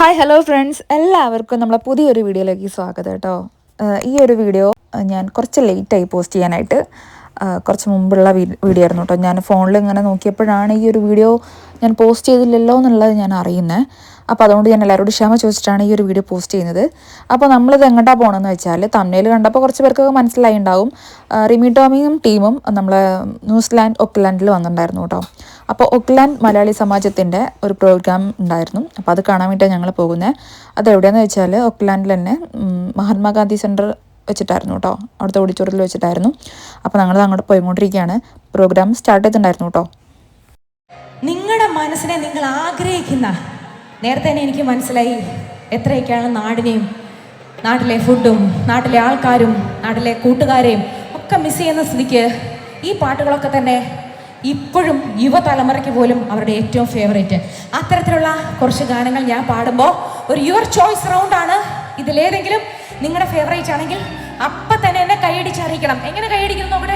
Hi hello friends, എല്ലാവർക്കും നമ്മളെ പുതിയൊരു വീഡിയോയിലേക്ക് സ്വാഗതം കേട്ടോ. ഈ ഒരു വീഡിയോ ഞാൻ കുറച്ച് ലേറ്റായി പോസ്റ്റ് ചെയ്യാനായിട്ട്. കുറച്ച് മുമ്പുള്ള വീഡിയോ ആയിരുന്നു കേട്ടോ. ഞാൻ ഫോണിൽ ഇങ്ങനെ നോക്കിയപ്പോഴാണ് ഈ ഒരു വീഡിയോ ഞാൻ പോസ്റ്റ് ചെയ്തില്ലല്ലോ എന്നുള്ളത് ഞാൻ അറിയുന്നത്. അപ്പോൾ അതുകൊണ്ട് ഞാൻ എല്ലാവരോടും ക്ഷമ ചോദിച്ചിട്ടാണ് ഈ ഒരു വീഡിയോ പോസ്റ്റ് ചെയ്യുന്നത്. അപ്പോൾ നമ്മളിത് എങ്ങോട്ടാണ് പോകണമെന്ന് വെച്ചാൽ തമിഴിൽ കണ്ടപ്പോൾ കുറച്ച് പേർക്കൊക്കെ മനസ്സിലായി ഉണ്ടാവും. റിമി ടോമിയും ടീമും നമ്മളെ ന്യൂസിലാൻഡ് ഓക്ലാൻഡിൽ വന്നിട്ടുണ്ടായിരുന്നു കേട്ടോ. അപ്പോൾ ഓക്ലാൻഡ് മലയാളി സമാജത്തിൻ്റെ ഒരു പ്രോഗ്രാം ഉണ്ടായിരുന്നു. അപ്പോൾ അത് കാണാൻ വേണ്ടിയിട്ടാണ് ഞങ്ങൾ പോകുന്നത്. അത് എവിടെയാണെന്ന് വെച്ചാൽ ഓക്ലാൻഡിൽ തന്നെ മഹാത്മാഗാന്ധി സെൻറ്റർ വെച്ചിട്ടായിരുന്നു കേട്ടോ. അവിടുത്തെ ഓഡിറ്റോറിയത്തിൽ വെച്ചിട്ടായിരുന്നു. അപ്പോൾ ഞങ്ങൾ അങ്ങോട്ട് പോയിക്കൊണ്ടിരിക്കുകയാണ്. പ്രോഗ്രാം സ്റ്റാർട്ട് ചെയ്തിട്ടുണ്ടായിരുന്നു കേട്ടോ. നിങ്ങളുടെ മനസ്സിനെ നിങ്ങൾ ആഗ്രഹിക്കുന്ന നേരത്തെ തന്നെ എനിക്ക് മനസ്സിലായി എത്രയൊക്കെയാണ് നാടിനെയും നാട്ടിലെ ഫുഡും നാട്ടിലെ ആൾക്കാരും നാട്ടിലെ കൂട്ടുകാരെയും ഒക്കെ മിസ് ചെയ്യുന്ന സ്ഥിതിക്ക് ഈ പാട്ടുകളൊക്കെ തന്നെ ഇപ്പോഴും യുവതലമുറയ്ക്ക് പോലും അവരുടെ ഏറ്റവും ഫേവറേറ്റ്. അത്തരത്തിലുള്ള കുറച്ച് ഗാനങ്ങൾ ഞാൻ പാടുമ്പോൾ ഒരു യുവർ ചോയ്സ് റൗണ്ടാണ്. ഇതിലേതെങ്കിലും നിങ്ങളുടെ ഫേവറേറ്റ് ആണെങ്കിൽ അപ്പം തന്നെ എന്നെ കൈയടിച്ചറിയിക്കണം. എങ്ങനെ കൈയടിക്കുന്നു നോക്കട്ടെ.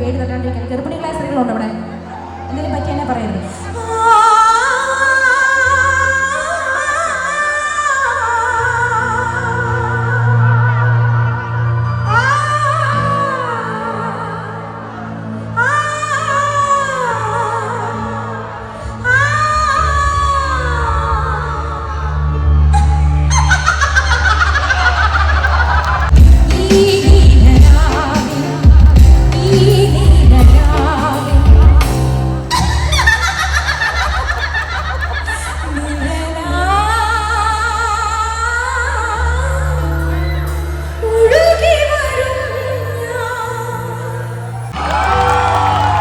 പേര് തട്ടാണ്ടിരിക്കാൻ ഗർഭിണികളായ സ്ത്രീകളുണ്ട് അവിടെ. എന്തെങ്കിലും പറ്റി എന്നെ പറയരുത്.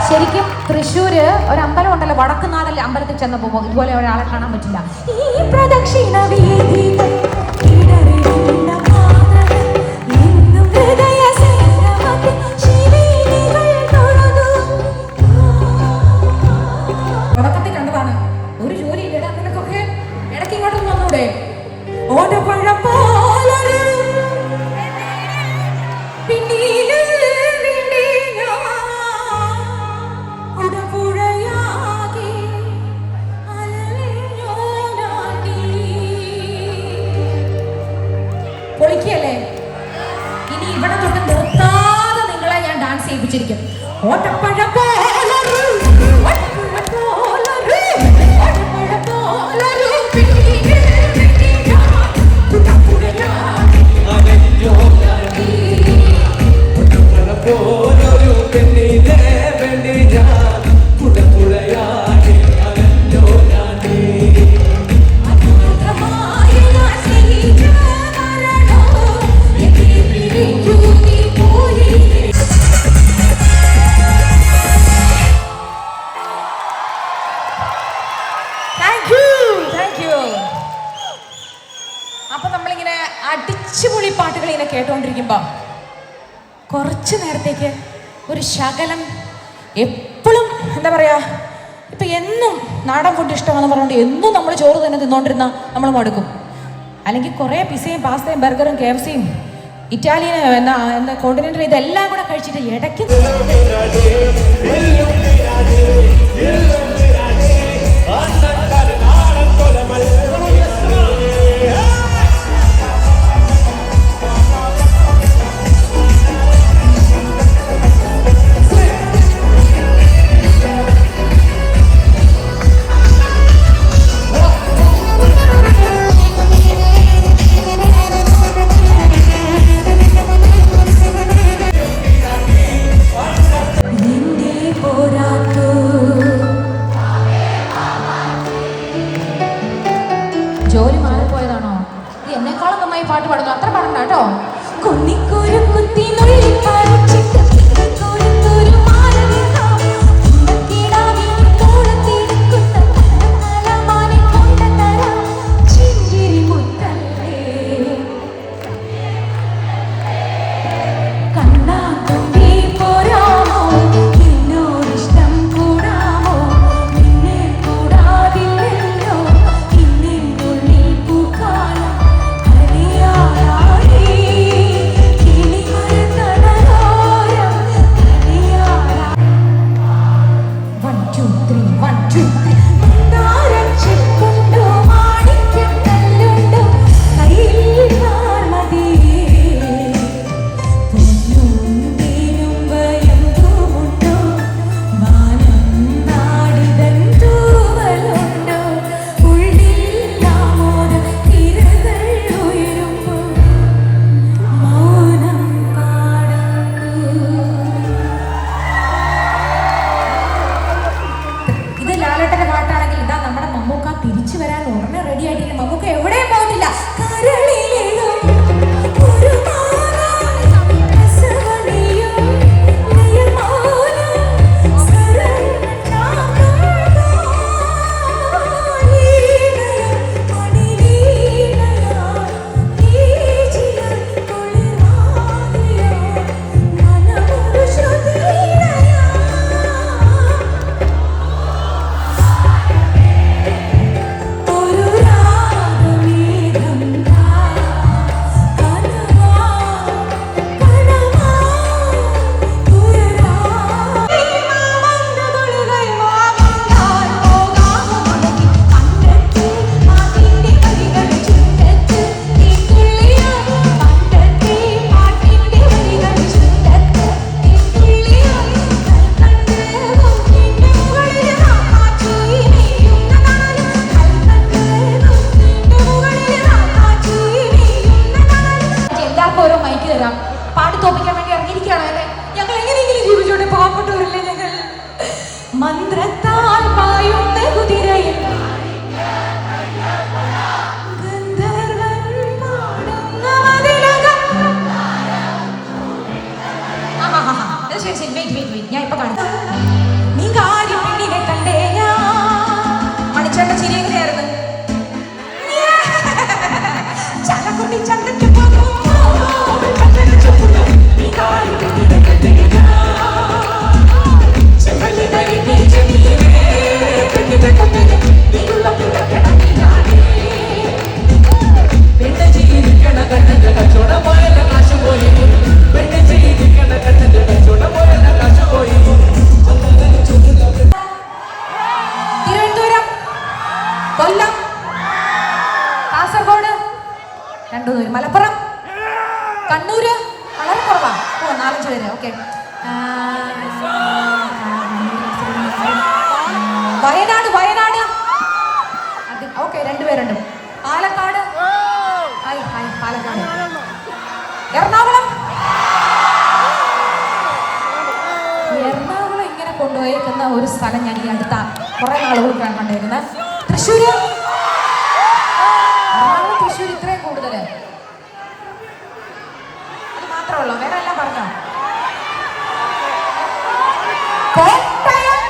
ശരിക്കും തൃശ്ശൂര് ഒരു അമ്പലം ഉണ്ടല്ലോ, വടക്കുന്നാഥല്ലേ, അമ്പലത്തിൽ ചെന്നപ്പോ ഇതുപോലെ ഒരാളെ കാണാൻ പറ്റില്ല. ഈ പ്രദക്ഷിണ വീഥികൾ തുടക്കത്തിൽ കണ്ടതാണ്. ഒരു ജോലി ഇല്ല നിനക്കൊക്കെ, ഇടയ്ക്ക് ഇങ്ങോട്ടൊന്നും വന്നൂടെ? ഓടപ്പഴം പോലൊരു പൊളിക്കല്ലേ. ഇനി ഇവിടെ തൊട്ട് നിർത്താതെ നിങ്ങളെ ഞാൻ ഡാൻസ് ചെയ്യിപ്പിച്ചിരിക്കും. ഓട്ടപ്പഴം പോലൊരു അപ്പൊ നമ്മളിങ്ങനെ അടിച്ചുപൊളി പാട്ടുകൾ ഇങ്ങനെ കേട്ടോണ്ടിരിക്കുമ്പോ കുറച്ചു നേരത്തേക്ക് ഒരു ശകലം എപ്പോഴും എന്താ പറയാ, ഇപ്പൊ എന്നും നാടൻ ഫുഡ് ഇഷ്ടമാണെന്ന് പറഞ്ഞുകൊണ്ട് എന്നും നമ്മൾ ചോറ് തന്നെ തിന്നോണ്ടിരുന്ന നമ്മൾ മടുക്കും. അല്ലെങ്കിൽ കുറെ പിസയും പാസ്തയും ബർഗറും KFCയും ഇറ്റാലിയനും എന്താ കോണ്ടിനെന്റൽ ഇതെല്ലാം കൂടെ കഴിച്ചിട്ട് ഇടയ്ക്ക് ഇറങ്ങിയിരിക്കുകയാണോ അല്ലേ? ഞങ്ങൾ എങ്ങനെയെങ്കിലും ജീവിച്ചോട്ടെ, പാവപ്പെട്ടവരല്ലേ ഞങ്ങൾ. മന്ത്രത്താൽ പായുന്ന കുതിരയിൽ ഗന്ധർവൻ പാടുന്ന മതിലകം. ശരി ശരി, വെയിറ്റ്, ഞാൻ ഇപ്പൊ കാണും. നീ കാര്യം പെണ്ണിനെ കണ്ടേ ഞാൻ. മണിച്ചേട്ട ചിരി എങ്ങനെയായിരുന്നു? ചലക്കുട്ടി ചന്തയ്ക്ക് പോകും. തിരുവനന്തപുരം, കൊല്ലം, കാസർഗോഡ്, രണ്ടുപേര്, മലപ്പുറം, കണ്ണൂര് വളരെ കുറവാ. 4-5 പേര്. ഓക്കെ. വയനാട് ഓക്കെ, 2 പേരുണ്ട്. പാലക്കാട്, പാലക്കാട്, എറണാകുളം ഇങ്ങനെ കൊണ്ടുപോയേക്കുന്ന ഒരു സ്ഥലം ഞാൻ ഈ അടുത്ത കുറെ നാളുകൾക്കാണ് കണ്ടിരുന്നത്. തൃശ്ശൂര്, തൃശ്ശൂർ ഇത്രയും കൂടുതല്. അത് മാത്രമല്ലോ, വേറെ എല്ലാം പറഞ്ഞോ? കോട്ടയം,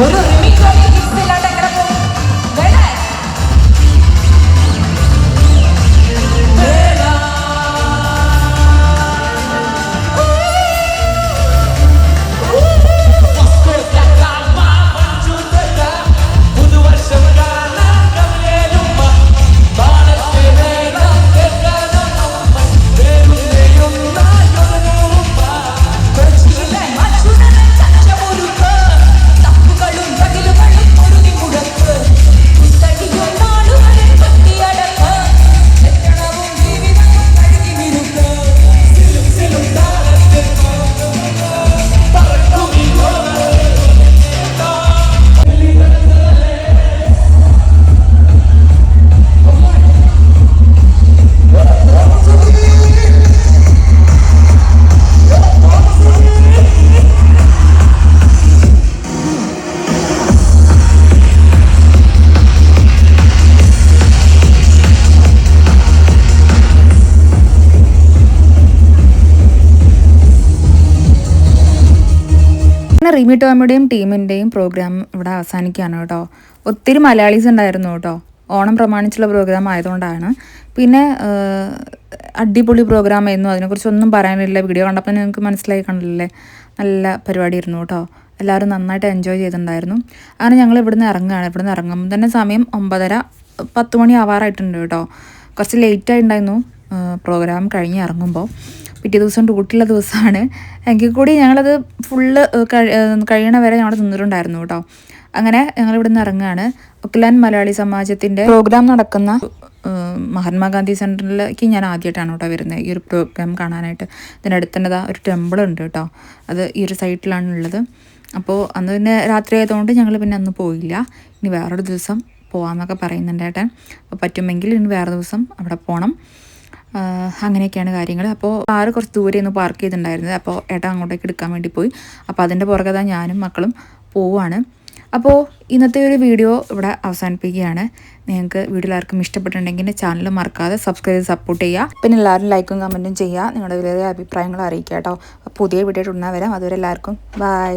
ഒരു റിമിക്സ് ഇല്ലാണ്ട് എങ്ങനെ പോകും? വേണേ പിന്നെ റിമി ടോമിയുടെയും ടീമിൻ്റെയും പ്രോഗ്രാം ഇവിടെ അവസാനിക്കുകയാണ് കേട്ടോ. ഒത്തിരി മലയാളീസ് ഉണ്ടായിരുന്നു കേട്ടോ. ഓണം പ്രമാണിച്ചുള്ള പ്രോഗ്രാം ആയതുകൊണ്ടാണ്. പിന്നെ അടിപൊളി പ്രോഗ്രാം ആയിരുന്നു. അതിനെക്കുറിച്ചൊന്നും പറയാനില്ല. വീഡിയോ കണ്ടപ്പോൾ നിങ്ങൾക്ക് മനസ്സിലായി കണ്ടില്ലേ, നല്ല പരിപാടിയായിരുന്നു കേട്ടോ. എല്ലാവരും നന്നായിട്ട് എൻജോയ് ചെയ്തിട്ടുണ്ടായിരുന്നു. അങ്ങനെ ഞങ്ങൾ ഇവിടുന്ന് ഇറങ്ങുകയാണ്. ഇവിടുന്ന് ഇറങ്ങുമ്പോൾ തന്നെ സമയം 9:30 10 മണി ആവാറായിട്ടുണ്ട് കേട്ടോ. കുറച്ച് ലേറ്റായിട്ടുണ്ടായിരുന്നു പ്രോഗ്രാം കഴിഞ്ഞ് ഇറങ്ങുമ്പോൾ. പിറ്റേ ദിവസം ഡ്യൂട്ടിയുള്ള ദിവസമാണ്. എങ്കിൽ കൂടി ഞങ്ങളത് ഫുള്ള് കഴിയണ വരെ ഞങ്ങൾ നിന്നിട്ടുണ്ടായിരുന്നു കേട്ടോ. അങ്ങനെ ഞങ്ങൾ ഇവിടുന്ന് ഇറങ്ങുകയാണ്. ഒക്ലാൻ മലയാളി സമാജത്തിൻ്റെ പ്രോഗ്രാം നടക്കുന്ന മഹാത്മാഗാന്ധി സെൻറ്ററിലേക്ക് ഞാൻ ആദ്യമായിട്ടാണ് കേട്ടോ വരുന്നത് ഈ ഒരു പ്രോഗ്രാം കാണാനായിട്ട്. ഇതിനടുത്ത് തന്നെ ഒരു ടെമ്പിൾ ഉണ്ട് കേട്ടോ. അത് ഈ ഒരു സൈറ്റിലാണ് ഉള്ളത്. അപ്പോൾ അന്ന് പിന്നെ രാത്രി ആയതുകൊണ്ട് ഞങ്ങൾ പിന്നെ അന്ന് പോയില്ല. ഇനി വേറൊരു ദിവസം പോകാമെന്നൊക്കെ പറയുന്നുണ്ട് ഏട്ടൻ. അപ്പോൾ പറ്റുമെങ്കിൽ ഇനി വേറെ ദിവസം അവിടെ പോകണം. അങ്ങനെയൊക്കെയാണ് കാര്യങ്ങൾ. അപ്പോൾ കാറ് കുറച്ച് ദൂരെ ഒന്ന് പാർക്ക് ചെയ്തിട്ടുണ്ടായിരുന്നത്. അപ്പോൾ ഏട്ടൻ അങ്ങോട്ടേക്ക് എടുക്കാൻ വേണ്ടി പോയി. അപ്പോൾ അതിൻ്റെ പുറകെ ഞാനും മക്കളും പോവുകയാണ്. അപ്പോൾ ഇന്നത്തെ ഒരു വീഡിയോ ഇവിടെ അവസാനിപ്പിക്കുകയാണ്. നിങ്ങൾക്ക് വീഡിയോ എല്ലാവർക്കും ഇഷ്ടപ്പെട്ടിട്ടുണ്ടെങ്കിൽ ചാനൽ മറക്കാതെ സബ്സ്ക്രൈബ് ചെയ്ത് സപ്പോർട്ട് ചെയ്യുക. പിന്നെ എല്ലാവരും ലൈക്കും കമൻറ്റും ചെയ്യുക. നിങ്ങളുടെ വലിയ അഭിപ്രായങ്ങൾ അറിയിക്കുക കേട്ടോ. പുതിയ വീഡിയോ ഇടുന്ന വരാം. അതുവരെ എല്ലാവർക്കും ബൈ.